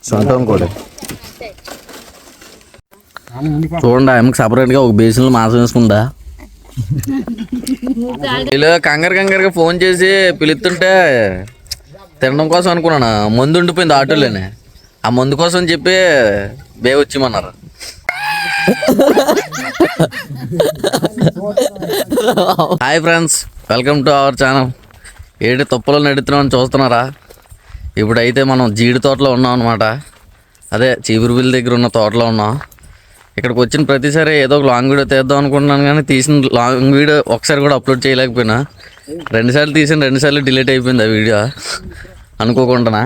సొంతం కూడా చూడండి ఆమెకు సపరేట్గా ఒక బేసిన్లో మాంసం వేసుకుందా. వీళ్ళు కంగారుగా ఫోన్ చేసి పిలుస్తుంటే తినడం కోసం అనుకున్నాను. మందు ఉండిపోయింది ఆటోలోనే. ఆ మందు కోసం చెప్పి వచ్చేయమన్నారు. Hi friends, welcome to our channel. ఏంటి తుప్పలో నడుతున్నామని చూస్తున్నారా? ఇప్పుడైతే మనం జీడి తోటలో ఉన్నాం అనమాట. అదే చీపురుబిల్లి దగ్గర ఉన్న తోటలో ఉన్నాం. ఇక్కడికి వచ్చిన ప్రతిసారి ఏదో ఒక లాంగ్ వీడియో తీద్దాం అనుకుంటున్నాను, కానీ తీసిన లాంగ్ వీడియో ఒకసారి కూడా అప్లోడ్ చేయలేకపోయినా. 2 సార్లు తీసిన 2 సార్లు డిలీట్ అయిపోయింది ఆ వీడియో అనుకోకుండా.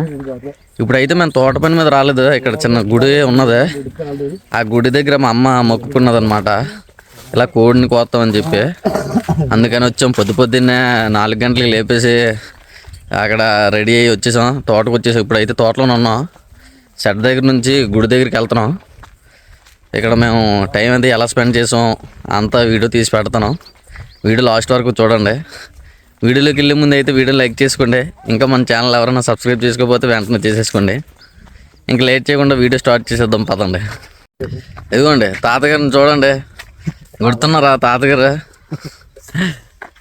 ఇప్పుడైతే మేము తోట పని మీద రాలేదు. ఇక్కడ చిన్న గుడి ఉన్నది. ఆ గుడి దగ్గర మా అమ్మ మొక్కుకున్నదనమాట, ఇలా కోడిని కోస్తామని చెప్పి. అందుకని వచ్చాం. పొద్దున్నే 4 గంటలకి లేపేసి అక్కడ రెడీ అయ్యి వచ్చేసాం. తోటకు వచ్చేసాం. ఇప్పుడైతే తోటలోనే ఉన్నాం. షెడ్ దగ్గర నుంచి గుడి దగ్గరికి వెళ్తున్నాం. ఇక్కడ మేము టైం అయితే ఎలా స్పెండ్ చేసాం అంతా వీడియో తీసి పెడతాను. వీడియో లాస్ట్ వరకు చూడండి. వీడియోలోకి వెళ్ళే ముందు అయితే వీడియో లైక్ చేసుకోండి. ఇంకా మన ఛానల్ ఎవరైనా సబ్స్క్రైబ్ చేసుకోకపోతే వెంటనే చేసేసుకోండి. ఇంకా లేట్ చేయకుండా వీడియో స్టార్ట్ చేసేద్దాం పదండి. ఇదిగోండి తాతగారిని చూడండి. గుర్తున్నారా తాతగారు?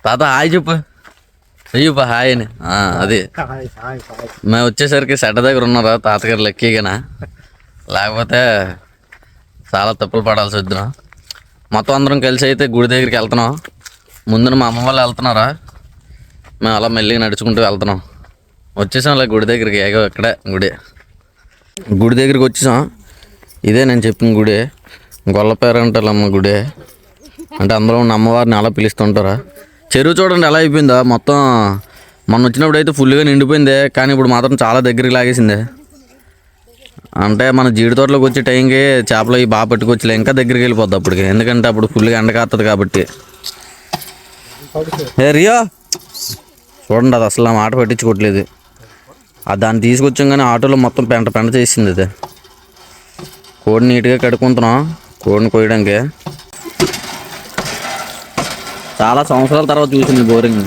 తాత హాయ్ చెప్పు. అయ్యప్ప హాయ్ అని. అది మేము వచ్చేసరికి షెడ్ దగ్గర ఉన్నారా తాతగారు లక్కీగానా, లేకపోతే చాలా తప్పులు పడాల్సి వద్దున్నాం. మొత్తం అందరం కలిసి అయితే గుడి దగ్గరికి వెళ్తున్నాం. ముందున మా అమ్మ వాళ్ళు వెళ్తున్నారా, మేము అలా మెల్లిగా నడుచుకుంటూ వెళ్తున్నాం. వచ్చేసాం అలా గుడి దగ్గరికి. ఏగో ఇక్కడే గుడి దగ్గరికి వచ్చేసాం. ఇదే నేను చెప్పిన గుడి, గొల్లపేరంటలమ్మ గుడి. అంటే అందరూ ఉన్న అమ్మవారిని అలా పిలుస్తుంటారా. చెరువు చూడండి ఎలా అయిపోయిందా మొత్తం. మొన్న వచ్చినప్పుడు అయితే ఫుల్గా నిండిపోయింది, కానీ ఇప్పుడు మాత్రం చాలా దగ్గరికి లాగేసింది. అంటే మన జీడి తోటలోకి వచ్చే టైంకి చేపలు అవి బాగా పట్టుకొచ్చలే, ఇంకా దగ్గరికి వెళ్ళిపోద్ది అప్పటికి. ఎందుకంటే అప్పుడు ఫుల్గా ఎండ కాస్తుంది కాబట్టి. రియో చూడండి, అది అసలు మాట పట్టించుకోవట్లేదు. దాన్ని తీసుకొచ్చాం కానీ ఆటోలో మొత్తం పెంట చేసింది. అది కోడిని నీట్గా కడుక్కుంటున్నాం. కోడిని కోయడానికి చాలా సంవత్సరాల తర్వాత చూసింది బోరింగ్.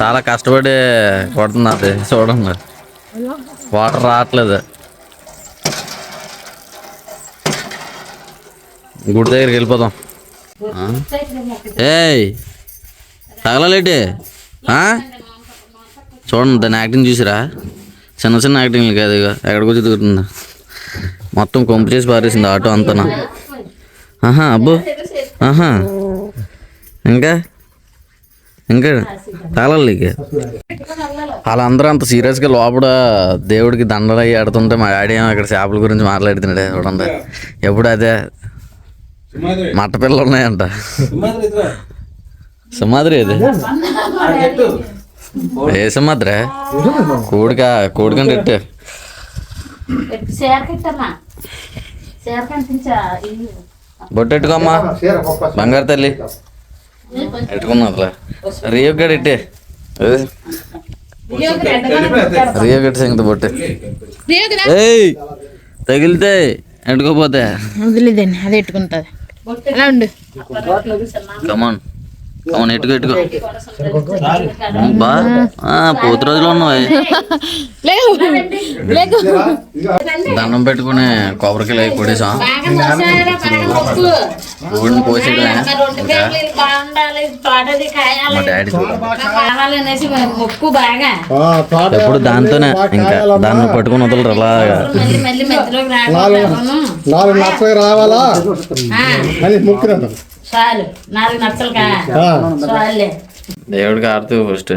చాలా కష్టపడి కొడుతుంది అది. చూడండి వాటర్ రావట్లేదు. గుడి దగ్గరికి వెళ్ళిపోదాం. ఏయ్ తగలలేటి చూడండి దాన్ని యాక్టింగ్ చూసిరా. చిన్న యాక్టింగ్లు కాదు, ఇక ఎక్కడికి వచ్చి దిగుతుంది. మొత్తం కొంపు చేసి పారేసింది ఆటో అంతనా. అబ్బో ఇంకా తగలాలి. వాళ్ళందరూ అంత సీరియస్గా లోపల దేవుడికి దండలు అయ్యి ఆడుతుంటే మా డాడీ ఏమో ఇక్కడ చేపల గురించి మాట్లాడుతున్నాడే. చూడండి ఎప్పుడు అదే మట్ట పిల్లలు ఉన్నాయంట. సింహాద్రి అది ఏ సింహాద్రి? కోడికంటే ఎట్టు బొట్టెట్టుకోమ్మా బంగారు తల్లి ఎట్టుకున్నా. అసలు రియో గడ్ ఇట్టే రియో గడ్ సంగతి బొట్టు. ఏయ్ తగిలితే ఎట్టుకోపోతే అది ఎట్టుకుంటుంది. కమాన్ ఎట్టుకో బా పోతు రోజులో ఉన్నావు. దండం పెట్టుకుని కొబ్బరికాయలు అవి కొడేసాం. ఊడిని పోసేయడమే. మా డాడీ ఎప్పుడు దాంతోనే, ఇంకా దాన్ని పట్టుకుని వదలరు అలాగా. రావాలా దేవుడికి ఆడుతూ ఫస్ట్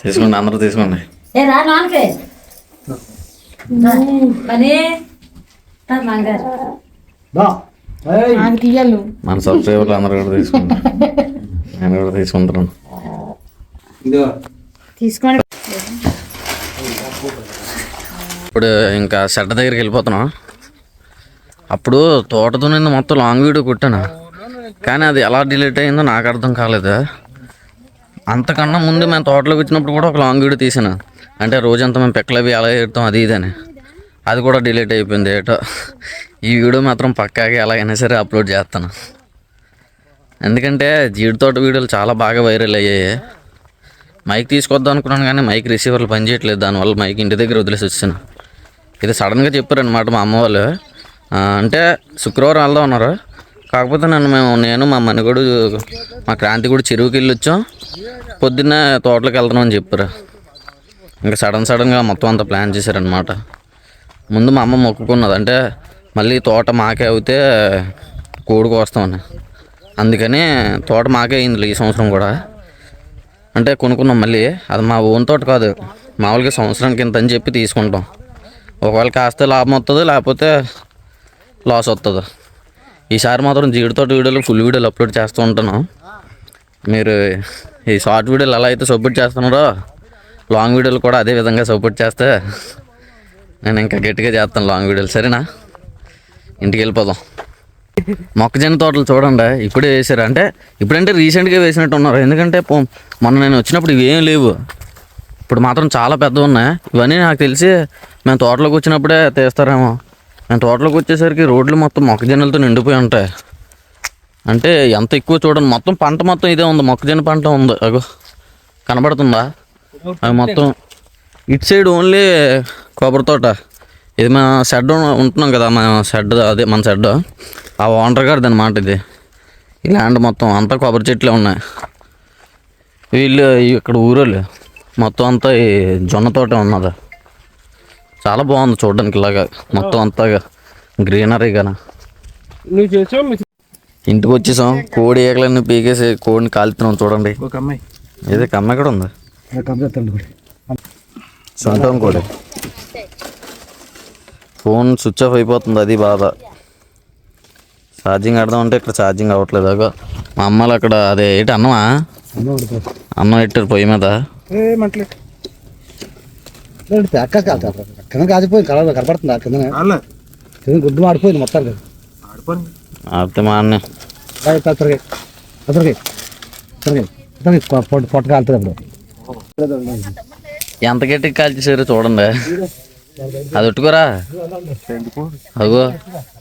తీసుకోండి, అందరూ తీసుకోండి. మన సబ్స్క్రైబర్లు అందరూ కూడా తీసుకోండి. నేను కూడా తీసుకుంటాను. ఇప్పుడు ఇంకా షెడ్ దగ్గరికి వెళ్ళిపోతున్నాం. అప్పుడు తోటతో నేను మొత్తం లాంగ్ వీడియో కొట్టాను, కానీ అది ఎలా డిలీట్ అయిందో నాకు అర్థం కాలేదు. అంతకన్నా ముందు మేము తోటలోకి వచ్చినప్పుడు కూడా ఒక లాంగ్ వీడియో తీసాను. అంటే రోజంతా మేము పెక్కలు అవి ఎలా ఎడతాం అది ఇదని. అది కూడా డిలీట్ అయిపోయింది ఏటో. ఈ వీడియో మాత్రం పక్కాగా ఎలాగైనా సరే అప్లోడ్ చేస్తాను. ఎందుకంటే జీడి తోట వీడియోలు చాలా బాగా వైరల్ అయ్యాయి. మైక్ తీసుకొద్దాం అనుకున్నాను కానీ మైక్ రిసీవర్లు పనిచేయట్లేదు, దానివల్ల మైక్ ఇంటి దగ్గర వదిలేసి వచ్చాను. ఇది సడన్గా చెప్పారనమాట మా అమ్మ వాళ్ళు. అంటే శుక్రవారం వెళ్దాం ఉన్నారు. కాకపోతే నేను మా మనిగోడు మా క్రాంతి కూడా చెరువుకి వెళ్ళి వచ్చాం, పొద్దున్న తోటలోకి వెళ్తున్నామని చెప్పారు. ఇంకా సడన్గా మొత్తం అంతా ప్లాన్ చేశారనమాట. ముందు మా అమ్మ మొక్కుకున్నది, అంటే మళ్ళీ తోట మాకే అవుతే కోడికి వస్తామని. అందుకని తోట మాకే అయింది ఈ సంవత్సరం కూడా. అంటే కొనుక్కున్నాం మళ్ళీ, అది మా ఓన్ తోట కాదు, మామూలుగా సంవత్సరానికి ఇంత అని చెప్పి తీసుకుంటాం. ఒకవేళ కాస్త లాభం వస్తుంది, లేకపోతే లాస్ వస్తుంది. ఈసారి మాత్రం జీడి తోట వీడియోలు ఫుల్ వీడియోలు అప్లోడ్ చేస్తూ ఉంటాను. మీరు ఈ షార్ట్ వీడియోలు ఎలా అయితే సపోర్ట్ చేస్తున్నారో లాంగ్ వీడియోలు కూడా అదే విధంగా సపోర్ట్ చేస్తే నేను ఇంకా గట్టిగా చేస్తాను లాంగ్ వీడియోలు. సరేనా, ఇంటికి వెళ్ళిపోదాం. మొక్కజొన్న తోటలు చూడండి ఇప్పుడే వేసారు, అంటే ఇప్పుడంటే రీసెంట్గా వేసినట్టు ఉన్నారు. ఎందుకంటే మొన్న నేను వచ్చినప్పుడు ఇవేం లేవు, ఇప్పుడు మాత్రం చాలా పెద్దవి ఉన్నాయి. ఇవన్నీ నాకు తెలిసి మేము తోటలోకి వచ్చినప్పుడే తీస్తారేమో. మేము తోటలోకి వచ్చేసరికి రోడ్లు మొత్తం మొక్కజొన్నలతో నిండిపోయి ఉంటాయి. అంటే ఎంత ఎక్కువ చూడండి, మొత్తం పంట మొత్తం ఇదే ఉంది, మొక్కజొన్న పంట ఉంది. అగో కనబడుతుందా? అవి మొత్తం ఇటు సైడ్ ఓన్లీ కొబ్బరి తోట. ఇది మా షెడ్ ఉంటున్నాం కదా, మా షెడ్ అదే మన షెడ్, ఆ ఓనర్ గారిది అనమాట ఇది. ఈ ల్యాండ్ మొత్తం అంతా కొబ్బరి చెట్లే ఉన్నాయి. వీళ్ళు ఇక్కడ ఊరోళ్ళు మొత్తం అంతా ఈ జొన్న తోట ఉన్నది. చాలా బాగుంది చూడడానికి, ఇలాగా మొత్తం అంతా గ్రీనరీగా. ఇంటికి వచ్చేసాం, కోడి ఏకలన్నీ పీకేసి కోడిని కాలుతున్నాం చూడండి. ఇది కమ్మ ఎక్కడ ఉంది? సొంతం కోడి. ఫోన్ స్విచ్ ఆఫ్ అయిపోతుంది, అది బాధ. ఛార్జింగ్ ఆడదామంటే ఇక్కడ ఛార్జింగ్ అవ్వట్లేదు. అగో మా అమ్మలు అక్కడ అదే ఏంటి అన్నమా, అన్నం పెట్టారు పొయ్యి మీద. కాచిపోయింది, కనపడుతుంది కింద గుడ్డు ఆడిపోయింది మొత్తం. ఆడితే మా అన్న పొట్ట కాలుతుంది అప్పుడు. ఎంత గట్టికి కాల్చేసారు చూడండి. అది ఒట్టుకోరా, అగో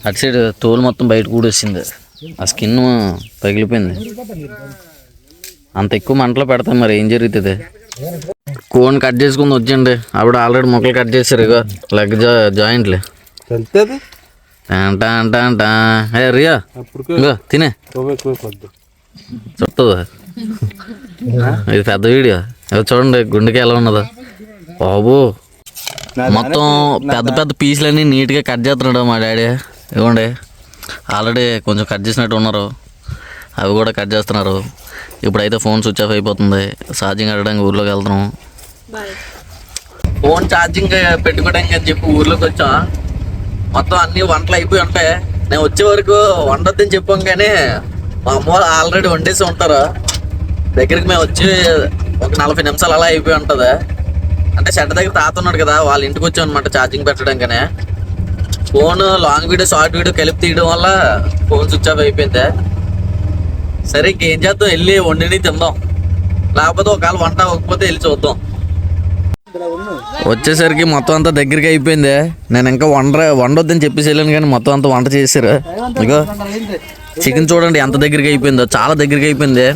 అటు సైడ్ తోలు మొత్తం బయట కూడా వచ్చింది, ఆ స్కిన్ పగిలిపోయింది. అంత ఎక్కువ మంటలో పెడతాం, మరి ఏం జరుగుతుంది? కోన్ కట్ చేసుకుని వచ్చండి, ఆవిడ ఆల్రెడీ మొక్కలు కట్ చేశారు. ఇగో లెగ్ జాయింట్లు అంటా రియా ఇగో తినే చుట్టదు. ఇది పెద్ద వీడియో, చూడండి గుండెకి ఎలా ఉన్నదో బాబు. మొత్తం పెద్ద పెద్ద పీసులన్నీ నీట్గా కట్ చేస్తున్నాడు మా డాడీ. ఇవ్వండి ఆల్రెడీ కొంచెం కట్ చేసినట్టు ఉన్నారు, అవి కూడా కట్ చేస్తున్నారు. ఇప్పుడైతే ఫోన్ స్విచ్ ఆఫ్ అయిపోతుంది, ఛార్జింగ్ ఆడడానికి ఊర్లోకి వెళ్తున్నాం. ఫోన్ ఛార్జింగ్ పెట్టుకోవడానికి అని చెప్పి ఊర్లోకి వచ్చాం. మొత్తం అన్ని వంటలు అయిపోయి ఉంటాయి. నేను వచ్చే వరకు వండొద్దని చెప్పాం, కానీ మా అమ్మ వాళ్ళు ఆల్రెడీ వండేసి ఉంటారు. దగ్గరికి మేము వచ్చి ఒక 40 నిమిషాలు అలా అయిపోయి ఉంటుంది. అంటే షెడ్ దగ్గర తాత ఉన్నాడు కదా, వాళ్ళ ఇంటికి వచ్చాం అనమాట ఛార్జింగ్ పెట్టడానికనే. Phone long video short video కలిపి తీయడం వల్ల ఫోన్ స్విచ్ ఆఫ్ అయిపోయింది. సరే ఇంకేం చేద్దాం, వెళ్ళి వండిని తిందాం, లేకపోతే ఒకవేళ వంట అవ్వకపోతే వెళ్ళి చూద్దాం. వచ్చేసరికి మొత్తం అంతా దగ్గరికి అయిపోయింది. నేను ఇంకా వండొద్దని చెప్పేసి వెళ్ళాను, కానీ మొత్తం అంతా వంట చేశారు. ఇగో చికెన్ చూడండి ఎంత దగ్గరికి అయిపోయిందో, చాలా దగ్గరికి అయిపోయింది.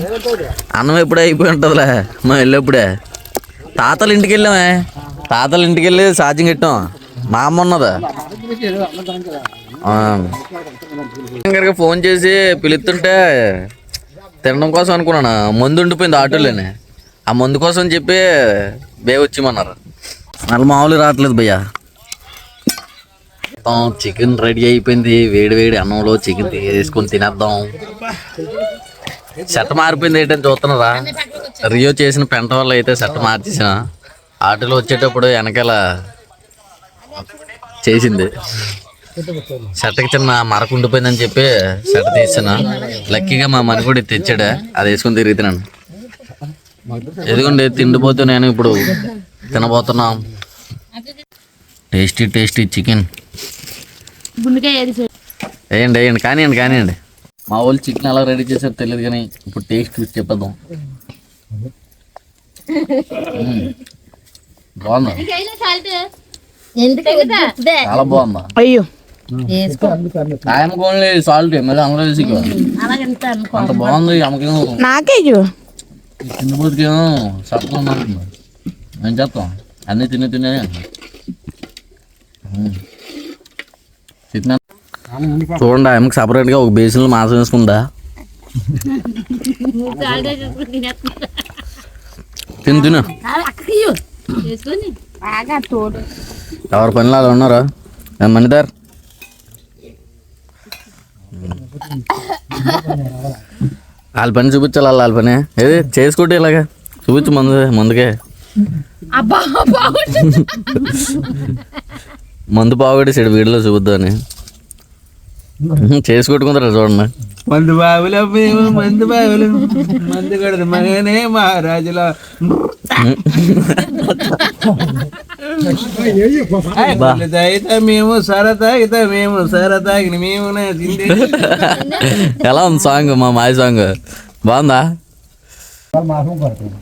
అన్నం ఎప్పుడే అయిపోయి ఉంటుందిలే మేము వెళ్ళేప్పుడే. తాతల ఇంటికి వెళ్ళామే, తాతల ఇంటికి వెళ్ళి ఛార్జింగ్ పెట్టాం. మా అమ్మ ఉన్నదా గారికి ఫోన్ చేసి పిలుస్తుంటే తినడం కోసం అనుకున్నాను, మందు ఉండిపోయింది ఆటోలోనే. ఆ మందు కోసం చెప్పి వచ్చేయమన్నారు. మళ్ళీ మామూలు రావట్లేదు భయ్యా. చికెన్ రెడీ అయిపోయింది, వేడి వేడి అన్నంలో చికెన్ తీసుకొని తినేద్దాం. సెట్ మారిపోయింది ఏంటని చూస్తున్నారా? రియో చేసిన పెంట వల్ల అయితే సెట్ మార్చేసిన. ఆటోలో వచ్చేటప్పుడు వెనకాల చేసింది, షర్ట్కి చిన్న మరకు ఉండిపోయిందని చెప్పి షర్ట్ తీసాను. లక్కీగా మా మని కూడా తెచ్చాడు, అది వేసుకొని తిరుగుతున్నాను. ఎదుగుండి తిండిపోతూ నేను ఇప్పుడు తినబోతున్నాం. టేస్టీ టేస్టీ చికెన్ వేయండి కానివ్వండి. మా వాళ్ళు చికెన్ ఎలా రెడీ చేశారో తెలియదు, కానీ ఇప్పుడు టేస్ట్ చూసి చెప్పేద్దాం. బాగుందా? చాలా బాగుందా? అయ్యో ఆయన కోన్లే సాల్ట్ మళ్ళీ అందరూ వేసి అంత బాగుంది. అమ్మకేమో నాకే చిన్న బూతికేమో సత్వం ఉంటుంది. ఏం చేస్తాం అన్నీ తినే తిన్నా చూడండి ఆమెకు సపరేట్గా ఒక బేసిన్లో మాంసం వేసుకుందా. తిను ఎవరి పనిలో అలా ఉన్నారా మణిదార్? వాళ్ళ పని చూపించాలి, వాళ్ళ పని ఏది చేసుకుంటే ఇలాగా చూపించు ముందుకే మందు బాగుపడేసాడు వీడిలో చూద్దామని చేసుకొట్టుకుంటారా చూడండి. మందు బాబులో మేము మందు బాబులు మందు కొడదు మగనే మహారాజులో తాగితే మేము తాగితే మేము తాగిన మేము ఎలా ఉంది సాంగ్? మా మాయ సాంగ్ బాగుందా? మాసం పడుతుంది.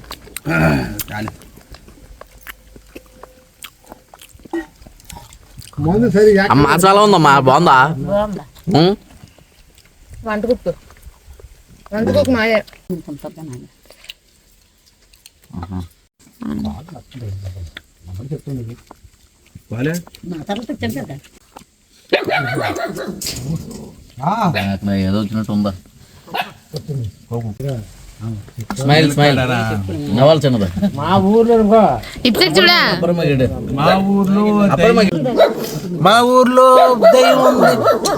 ముందు సరిగా మసాలా ఉందమ్మా బాగుందా? వంటకుక్కు మాదే ఏదో వచ్చినట్టు ఉందా? స్మైల్ నవ్వాలి చిన్నదా. మా ఊర్లో ఇటు చూడా మా ఊర్లో దయ్యం ఉంది,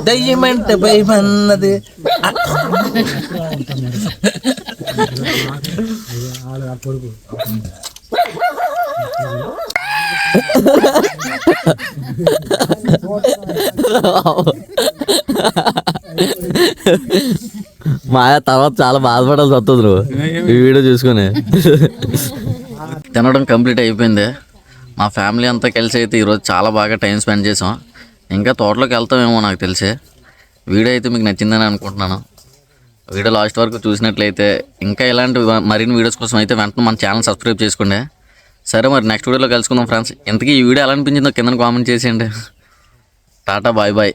దయ్యం అంటే భయం అన్నది. కొడుకు మాయ తర్వాత చాలా బాధపడాల్సి వస్తుంది నువ్వు ఈ వీడియో చూసుకొని. తినడం కంప్లీట్ అయిపోయింది. మా ఫ్యామిలీ అంతా కలిసి అయితే ఈరోజు చాలా బాగా టైం స్పెండ్ చేసాం. ఇంకా తోటలోకి వెళ్తామేమో నాకు తెలిసి. వీడియో అయితే మీకు నచ్చిందని అనుకుంటున్నాను. వీడియో లాస్ట్ వరకు చూసినట్లయితే ఇంకా ఇలాంటి మరిన్ని వీడియోస్ కోసం అయితే వెంటనే మన ఛానల్ సబ్స్క్రైబ్ చేసుకోండి. సరే మరి నెక్స్ట్ వీడియోలో కలుసుకుందాం ఫ్రెండ్స్. ఇంతకీ ఈ వీడియో ఎలా అనిపించిందో కింద కామెంట్ చేసేయండి. టాటా బాయ్ బాయ్.